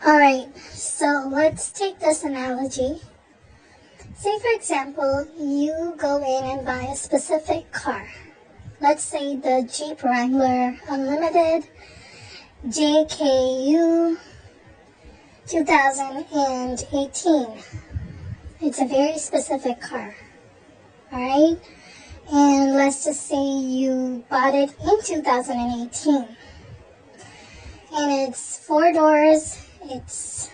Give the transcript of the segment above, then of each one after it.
Alright, so let's take this analogy. Say, for example, you go in and buy a specific car. Let's say the Jeep Wrangler Unlimited JKU 2018. It's a very specific car. Alright? And let's just say you bought it in 2018. And it's 4 doors, it's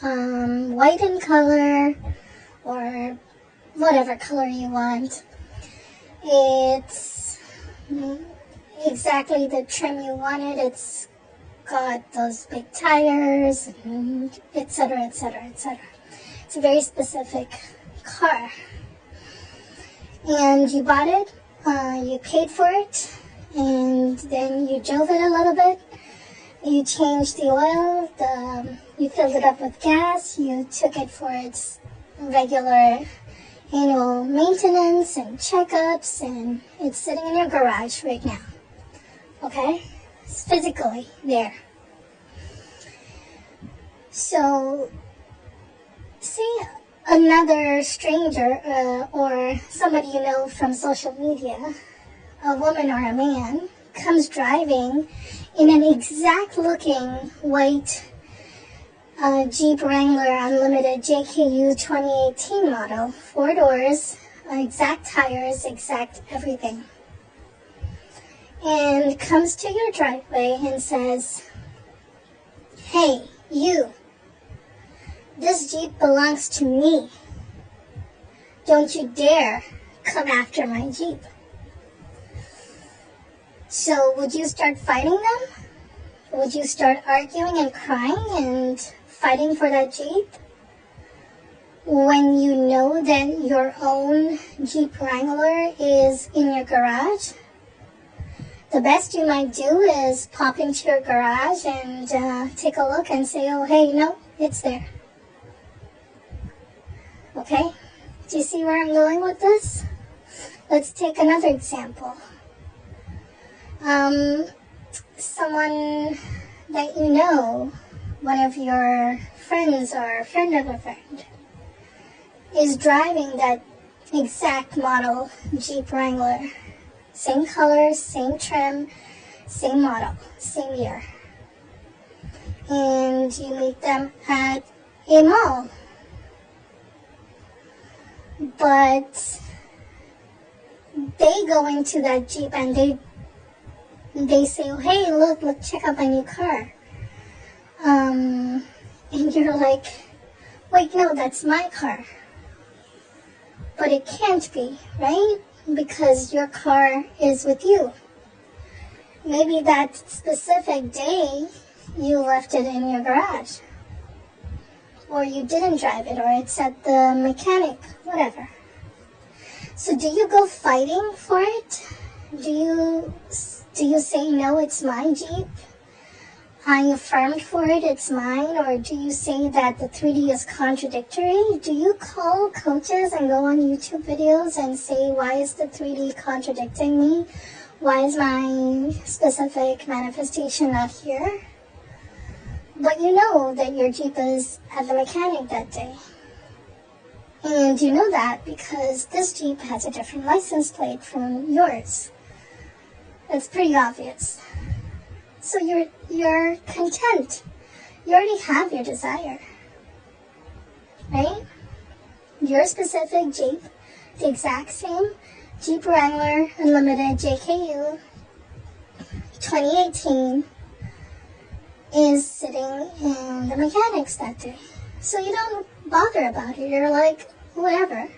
white in color, or whatever color you want. It's exactly the trim you wanted. It's got those big tires, and etc., etc., etc. It's a very specific car. And you bought it, you paid for it, and then you drove it a little bit. You changed the oil, you filled it up with gas, you took it for its regular annual maintenance and checkups, and it's sitting in your garage right now. Okay? It's physically there. So, say another stranger or somebody you know from social media, a woman or a man, comes driving in an exact looking white Jeep Wrangler Unlimited JKU 2018 model, 4 doors, exact tires, exact everything, and comes to your driveway and says, "Hey, you, this Jeep belongs to me. Don't you dare come after my Jeep." So would you start fighting them? Would you start arguing and crying and fighting for that Jeep? When you know that your own Jeep Wrangler is in your garage? The best you might do is pop into your garage and take a look and say, "Oh, hey, no, it's there." Okay? Do you see where I'm going with this? Let's take another example. Someone that you know, one of your friends or a friend of a friend, is driving that exact model Jeep Wrangler. Same color, same trim, same model, same year. And you meet them at a mall. But they go into that Jeep and they say, "Oh, hey, look, check out my new car." And you're like, "Wait, no, that's my car." But it can't be, right? Because your car is with you. Maybe that specific day you left it in your garage. Or you didn't drive it, or it's at the mechanic, whatever. So do you go fighting for it? Do you say, "No, it's my Jeep. I affirmed for it, it's mine"? Or do you say that the 3D is contradictory? Do you call coaches and go on YouTube videos and say, "Why is the 3D contradicting me? Why is my specific manifestation not here?" But you know that your Jeep is at the mechanic that day. And you know that because this Jeep has a different license plate from yours. It's pretty obvious. So you're content. You already have your desire. Right? Your specific Jeep, the exact same Jeep Wrangler Unlimited JKU 2018, is sitting in the mechanics that day. So you don't bother about it. You're like, whatever.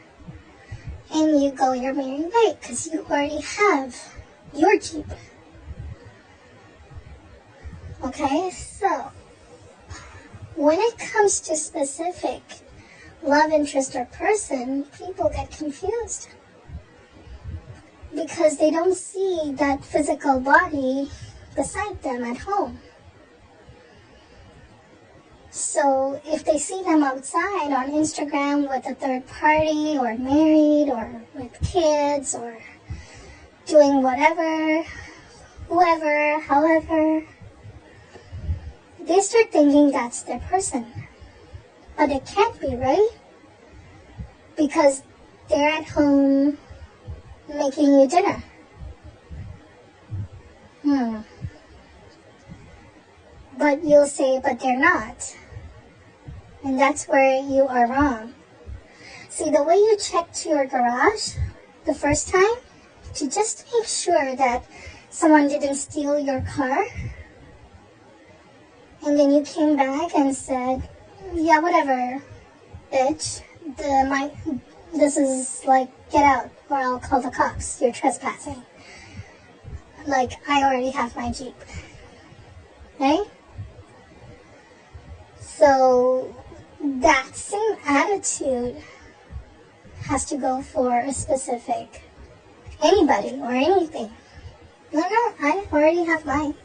And you go your merry way because you already have your Jeep. Okay, so when it comes to specific love interest or person, people get confused because they don't see that physical body beside them at home. So if they see them outside on Instagram with a third party or married or with kids or doing whatever, whoever, however, they start thinking that's their person. But it can't be, right? Because they're at home making you dinner. But you'll say, but they're not. And that's where you are wrong. See, the way you checked your garage the first time, to just make sure that someone didn't steal your car, and then you came back and said, yeah, whatever, bitch, this is like, get out, or I'll call the cops, you're trespassing. Like, I already have my Jeep. Right? So, that same attitude has to go for a specific anybody or anything. No, I already have mine.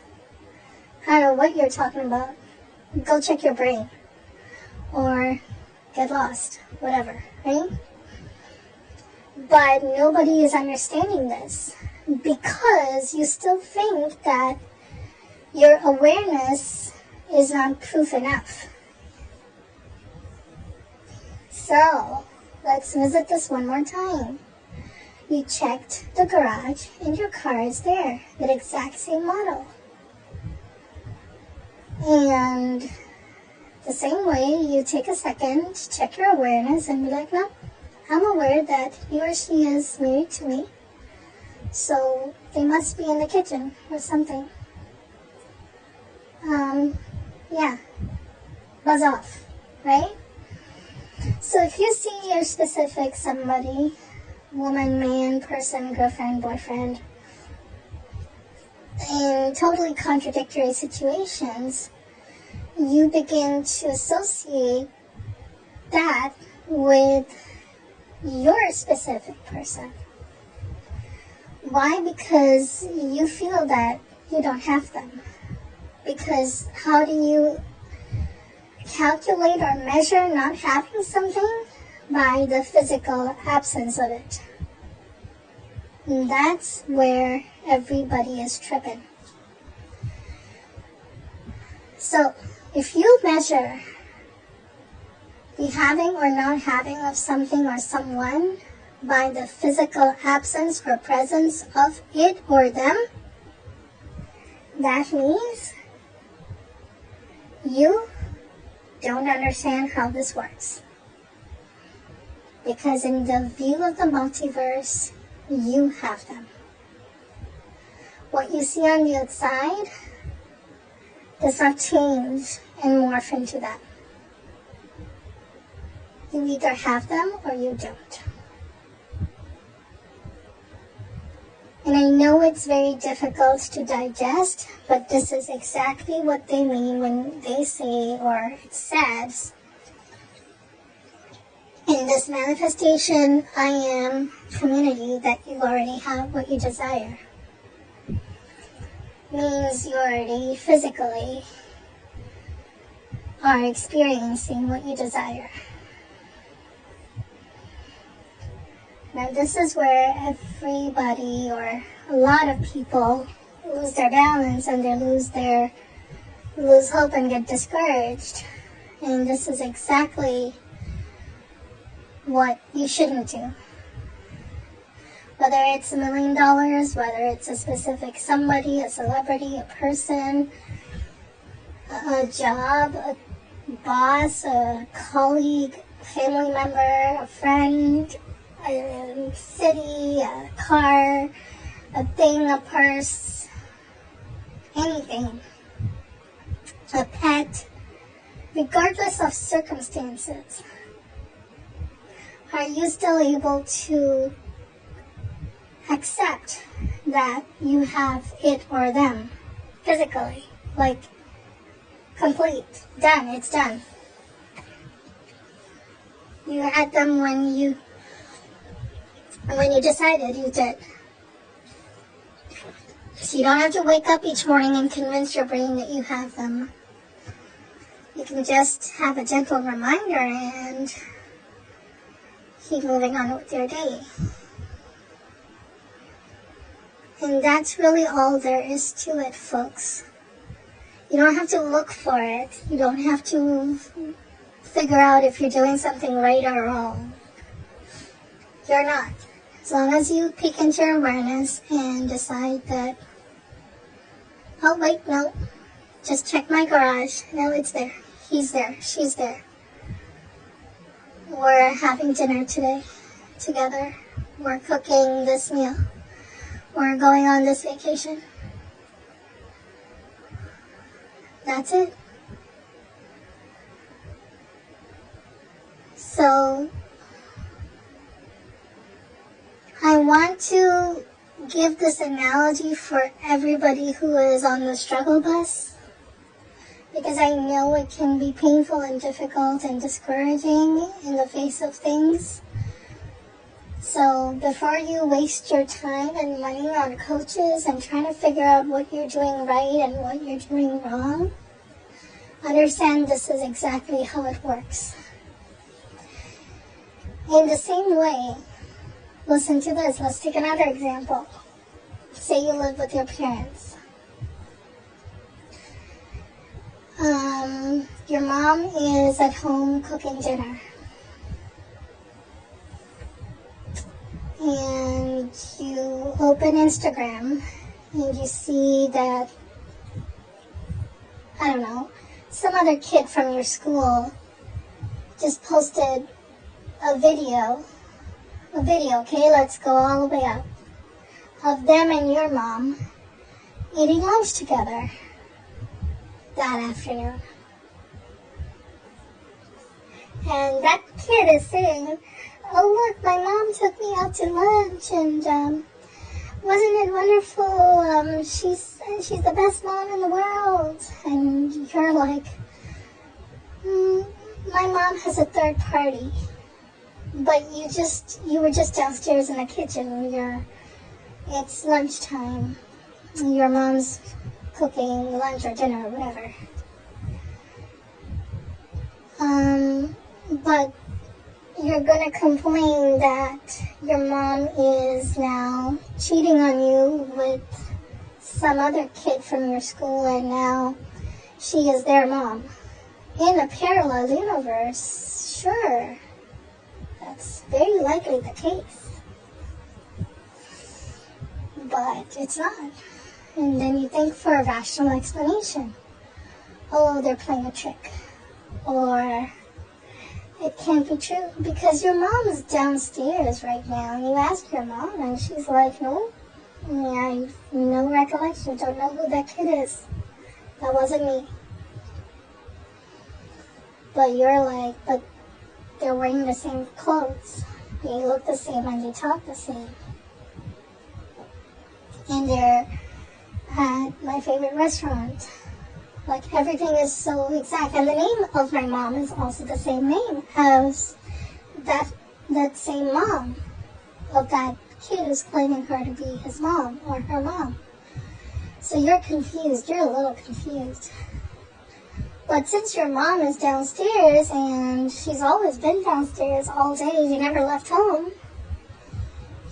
I don't know what you're talking about. Go check your brain. Or get lost. Whatever, right? But nobody is understanding this because you still think that your awareness is not proof enough. So, let's visit this one more time. You checked the garage and your car is there, the exact same model. And the same way, you take a second, check your awareness and be like, no, I'm aware that he or she is married to me, so they must be in the kitchen or something. Yeah, buzz off, right? So if you see your specific somebody, woman, man, person, girlfriend, boyfriend, in totally contradictory situations, you begin to associate that with your specific person. Why? Because you feel that you don't have them. Because how do you calculate or measure not having something? By the physical absence of it. And that's where everybody is tripping. So, if you measure the having or not having of something or someone by the physical absence or presence of it or them, that means you don't understand how this works. Because in the view of the multiverse, you have them. What you see on the outside does not change and morph into that. You either have them or you don't. And I know it's very difficult to digest, but this is exactly what they mean when they say, or it says, in this manifestation, I am community, that you already have what you desire. Means you already physically are experiencing what you desire. Now this is where everybody or a lot of people lose their balance and they lose hope and get discouraged. And this is exactly what you shouldn't do. Whether it's $1 million, whether it's a specific somebody, a celebrity, a person, a job, a boss, a colleague, family member, a friend, a city, a car, a thing, a purse, anything, a pet, regardless of circumstances. Are you still able to accept that you have it or them physically? Like, complete, done, it's done. You had them when you decided you did. So you don't have to wake up each morning and convince your brain that you have them. You can just have a gentle reminder and keep moving on with your day. And that's really all there is to it, folks. You don't have to look for it. You don't have to figure out if you're doing something right or wrong. You're not. As long as you peek into your awareness and decide that, oh wait, no, just check my garage. No, it's there. He's there. She's there. We're having dinner today together. We're cooking this meal. We're going on this vacation. That's it. So, I want to give this analogy for everybody who is on the struggle bus, because I know it can be painful and difficult and discouraging in the face of things. So before you waste your time and money on coaches and trying to figure out what you're doing right and what you're doing wrong, understand this is exactly how it works. In the same way, listen to this. Let's take another example. Say you live with your parents. Your mom is at home cooking dinner. And you open Instagram and you see that, I don't know, some other kid from your school just posted a video, okay, let's go all the way up, of them and your mom eating lunch together that afternoon. And that kid is saying, oh look, my mom took me out to lunch and wasn't it wonderful? She's the best mom in the world. And you're like, my mom has a third party. But you were just downstairs in the kitchen. It's lunchtime. Your mom's cooking lunch or dinner or whatever. But you're gonna complain that your mom is now cheating on you with some other kid from your school and now she is their mom. In a parallel universe, sure, that's very likely the case. But it's not. And then you think for a rational explanation. Oh, they're playing a trick. Or it can't be true because your mom is downstairs right now. And you ask your mom and she's like, no, I have no recollection. Don't know who that kid is. That wasn't me. But you're like, but they're wearing the same clothes. They look the same and they talk the same. And they're at my favorite restaurant. Like everything is so exact. And the name of my mom is also the same name as that same mom of that kid who's claiming her to be his mom or her mom. So you're confused. You're a little confused. But since your mom is downstairs and she's always been downstairs all day, you never left home,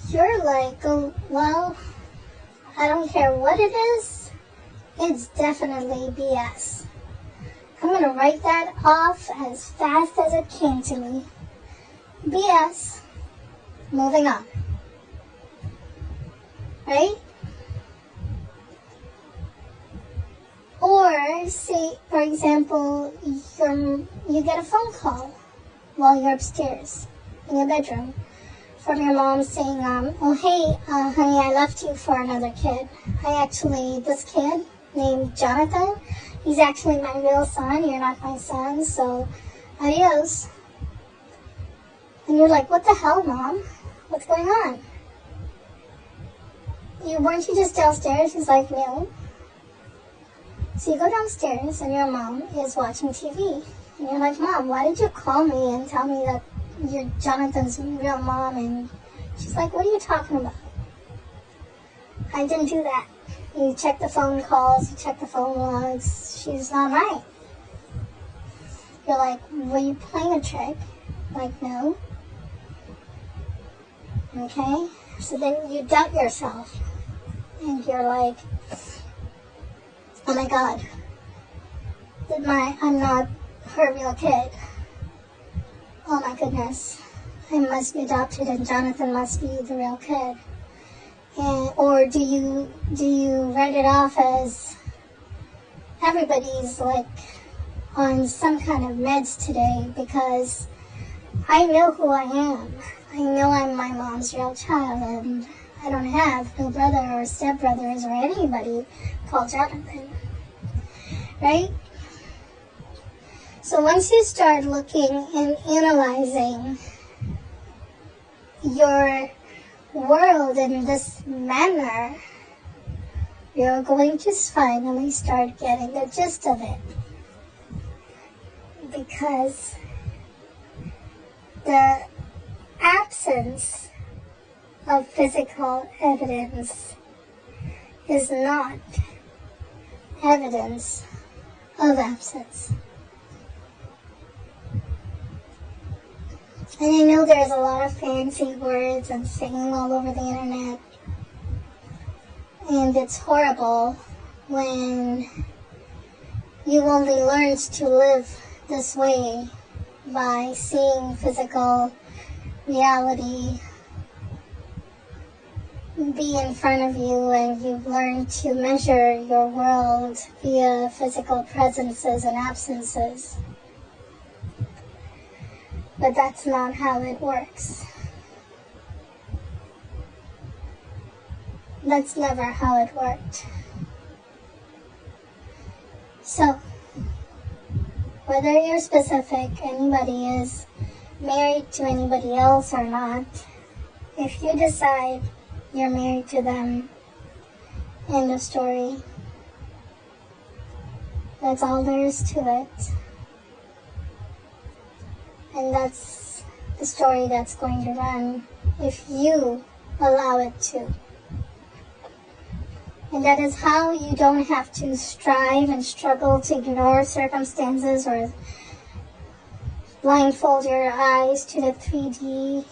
you're like, oh, well, I don't care what it is. It's definitely BS. I'm going to write that off as fast as it came to me. BS. Moving on. Right? Or, say, for example, you get a phone call while you're upstairs in your bedroom from your mom saying, oh, hey, honey, I left you for another kid. This kid named Jonathan, he's actually my real son. You're not my son, so adios. And you're like, what the hell, Mom? What's going on? Weren't you just downstairs? She's like, no. So you go downstairs and your mom is watching TV. And you're like, Mom, why did you call me and tell me that you're Jonathan's real mom? And she's like, what are you talking about? I didn't do that. You check the phone calls, you check the phone logs. She's not right. You're like, were you playing a trick? Like, no. Okay? So then you doubt yourself. And you're like, oh my God, that I'm not her real kid. Oh my goodness. I must be adopted and Jonathan must be the real kid. Or do you write it off as everybody's like on some kind of meds today, because I know who I am. I know I'm my mom's real child, and I don't have no brother or stepbrothers or anybody called Jonathan, right? So once you start looking and analyzing your world in this manner, you're going to finally start getting the gist of it. Because the absence of physical evidence is not evidence of absence. And I know there's a lot of fancy words and saying all over the internet, and it's horrible when you only learned to live this way by seeing physical reality be in front of you, and you've learned to measure your world via physical presences and absences. But that's not how it works. That's never how it worked. So, whether you're specific, anybody is married to anybody else or not, if you decide you're married to them, end of story. That's all there is to it. And that's the story that's going to run if you allow it to. And that is how you don't have to strive and struggle to ignore circumstances or blindfold your eyes to the 3D,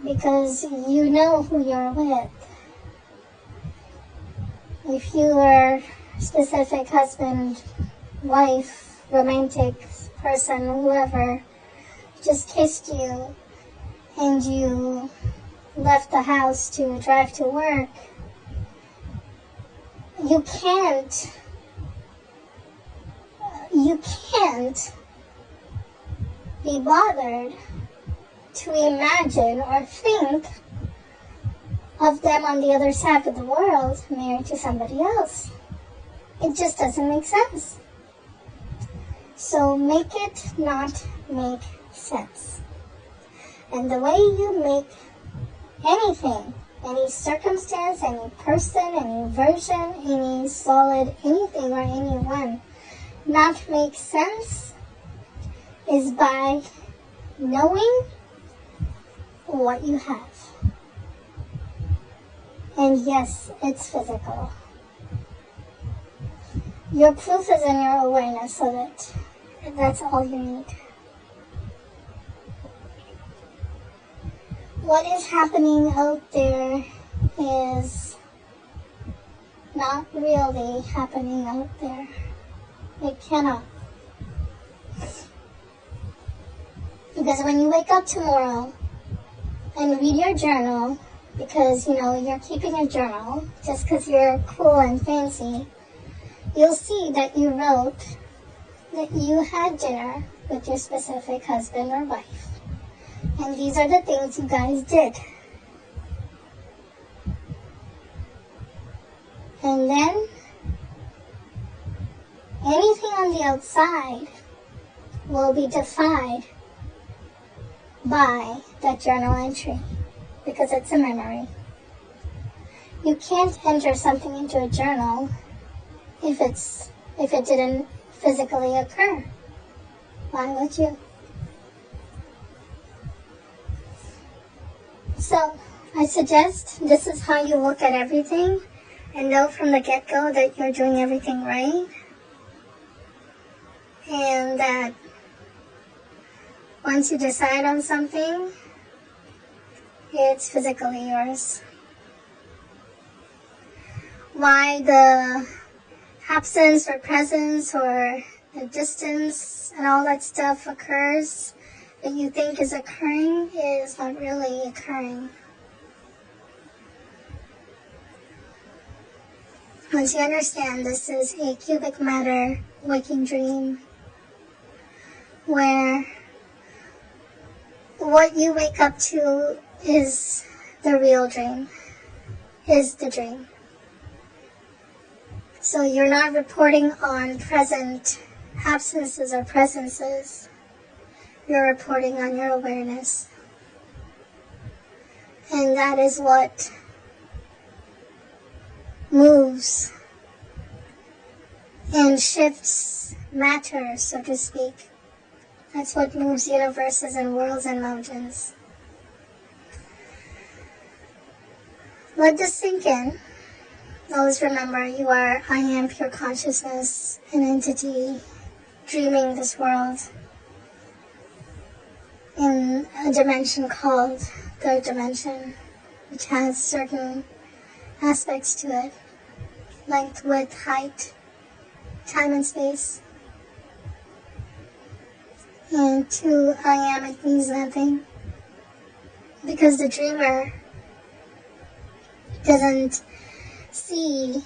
because you know who you're with. If you are specific husband, wife, romantic person, whoever, just kissed you and you left the house to drive to work, you can't be bothered to imagine or think of them on the other side of the world married to somebody else. It just doesn't make sense. So make it not make sense. And the way you make anything, any circumstance, any person, any version, any solid anything or anyone not make sense is by knowing what you have. And yes, it's physical. Your proof is in your awareness of it. And that's all you need. What is happening out there is not really happening out there. It cannot. Because when you wake up tomorrow and read your journal, because, you're keeping a journal just because you're cool and fancy, you'll see that you wrote that you had dinner with your specific husband or wife. And these are the things you guys did. And then, anything on the outside will be defied by that journal entry, because it's a memory. You can't enter something into a journal if it didn't physically occur. Why would you? So, I suggest this is how you look at everything and know from the get-go that you're doing everything right. And that once you decide on something, it's physically yours. Why the absence or presence or the distance and all that stuff occurs that you think is occurring is not really occurring. Once you understand this is a cubic matter waking dream, where what you wake up to is the real dream, is the dream. So you're not reporting on present absences or presences. You're reporting on your awareness. And that is what moves and shifts matter, so to speak. That's what moves universes and worlds and mountains. Let this sink in. Always remember, you are I am pure consciousness, an entity dreaming this world in a dimension called third dimension, which has certain aspects to it: length, width, height, time and space. And to I am, it means nothing, because the dreamer doesn't see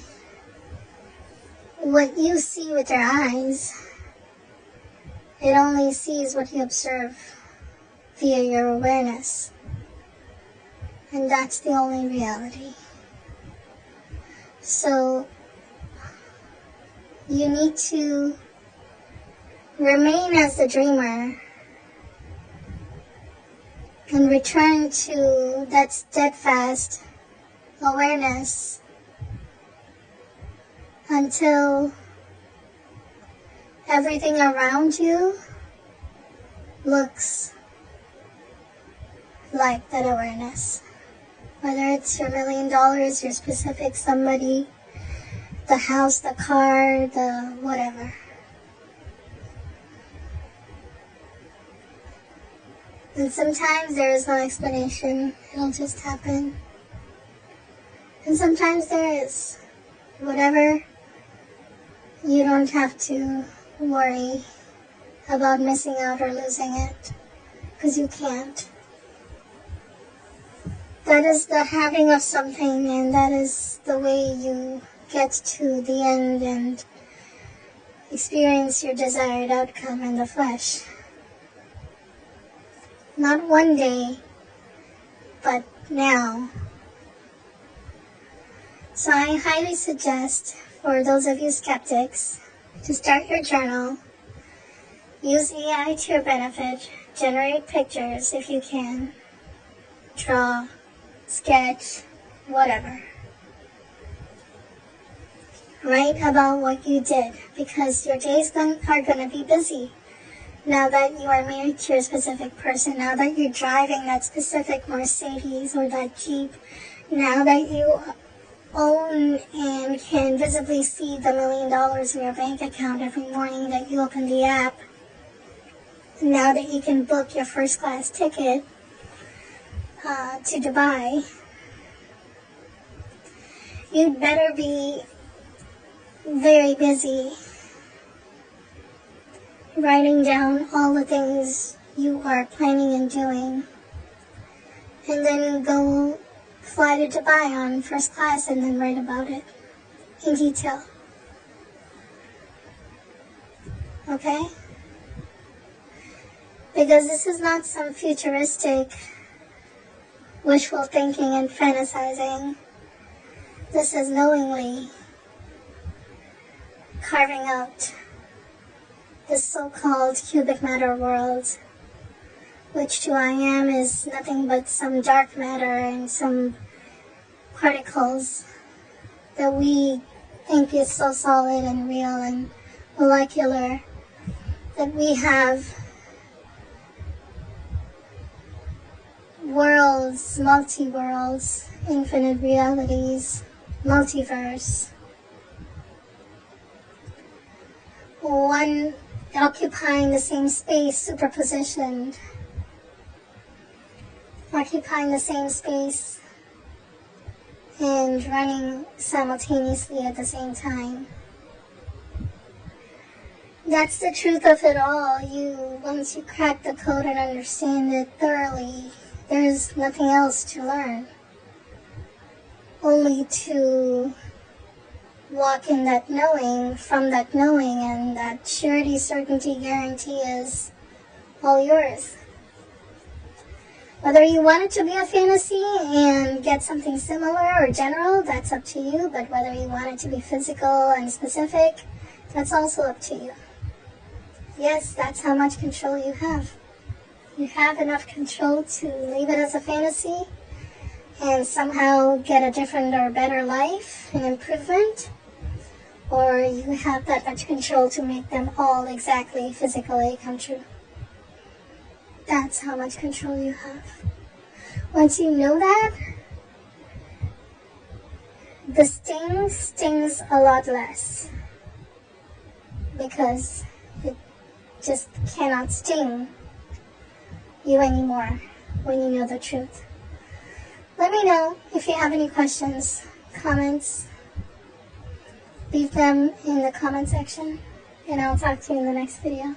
what you see with your eyes. It only sees what you observe via your awareness. And that's the only reality. So you need to remain as the dreamer and return to that steadfast awareness until everything around you looks like that awareness. Whether it's your $1 million, your specific somebody, the house, the car, the whatever. And sometimes there is no explanation. It'll just happen. And sometimes there is. Whatever, you don't have to worry about missing out or losing it, because you can't. That is the having of something, and that is the way you get to the end and experience your desired outcome in the flesh. Not one day, but now. So I highly suggest, for those of you skeptics, to start your journal. Use AI to your benefit. Generate pictures if you can. Draw, sketch, whatever. Write about what you did, because your days are going to be busy. Now that you are married to your specific person, now that you're driving that specific Mercedes or that Jeep, now that you own and can visibly see the $1 million in your bank account every morning that you open the app, now that you can book your first class ticket to Dubai, you'd better be very busy writing down all the things you are planning and doing, and then go fly to Dubai on first class and then write about it in detail. Okay? Because this is not some futuristic wishful thinking and fantasizing. This is knowingly carving out this so-called cubic matter world, which to I am is nothing but some dark matter and some particles that we think is so solid and real and molecular that we have worlds, multi-worlds, infinite realities, multiverse. One occupying the same space, superpositioned, occupying the same space and running simultaneously at the same time. That's the truth of it all. Once you crack the code and understand it thoroughly, there's nothing else to learn. Only to walk in that knowing, from that knowing, and that surety, certainty, guarantee is all yours. Whether you want it to be a fantasy and get something similar or general, that's up to you. But whether you want it to be physical and specific, that's also up to you. Yes, that's how much control you have. You have enough control to leave it as a fantasy and somehow get a different or better life, an improvement, or you have that much control to make them all exactly physically come true. That's how much control you have. Once you know that, the sting stings a lot less, because it just cannot sting you anymore when you know the truth. Let me know if you have any questions, comments. Leave them in the comment section, and I'll talk to you in the next video.